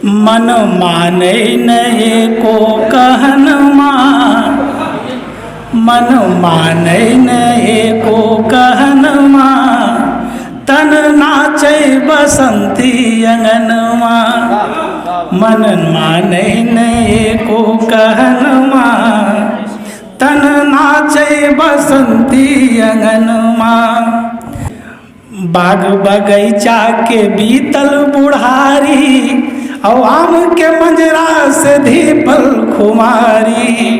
मन माने नए को कहनमा, मन माने नए को कहनमा, तन नाचे बसंती अंगनमा। मन माने नए को कहनमा, तन नाचे बसंती अंगनमा। बाग बगीचा के बीतल बुढ़ारी, आम के मंजरा से धीपल खुमारी।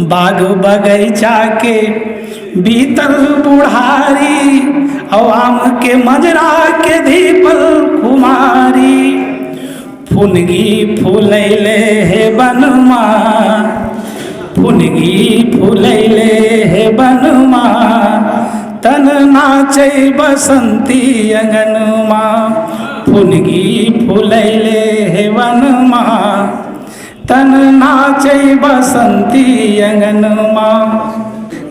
बाग बगीचा के बीतल बुढ़ारी, आम के मंजरा के धीपल खुमारी। फुनगी फूलैले हे बनमा, फुनगी फूलैले हे बनमा, तन नाचे बसंती अंगनमा। फुनगी फूलैले हे वनमा, तन नाचे बसंती अंगनमा।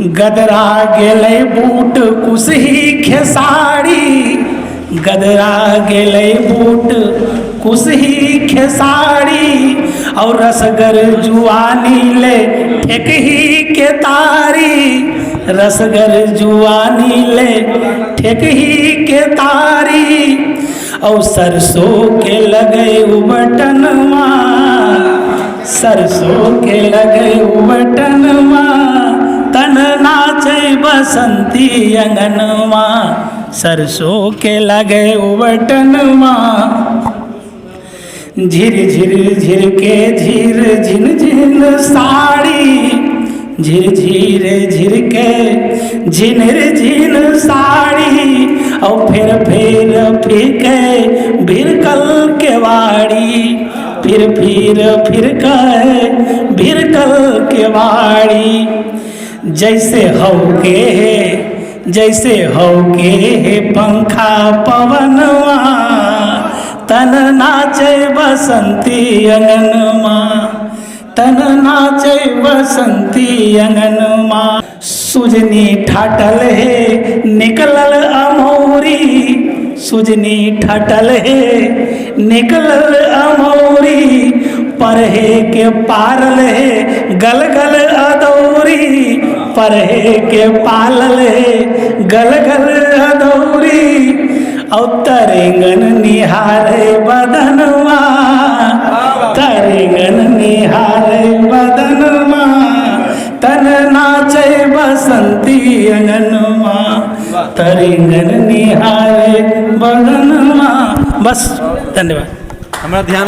गदरा गेलै बूट कुसही खेसारी, गदरा गेलै बूट कुसही खेसारी। और रसगर जुआनी ले ठेकही के तारी, रसगर जुआनी ले ठेकही के तारी। और सरसों के लगे बटनवा, सरसों के लगे बटनवा, तन नाचे बसंती अंगनवा। सरसों के लगे बटनवा, झिर झिर झिर के झिर झिन झिन साड़ी, झिर झिर झिर के झिनर झिन साड़ी। और फिर के भिरकल के वाड़ी, फिर के भिरकल के वाड़ी। जैसे हौके है पंखा पवनवा, तन नाचे बसंती अंगनमा, तन नाचे बसंती अंगनमा। सुजनी ठाटल है निकलल अमौरी, सुजनी ठाटल है निकलल अमौरी। परहे के पारल है गल गल अदौरी, परहे के पालल है गल गल अदौरी। और तरेंगन निहारे बदनवा, तरेंगन निहारे बदनवा, तन नाचे बसंती अंगनमा। तरेंगन निहारे बदनवा। बस, धन्यवाद। हमारा ध्यान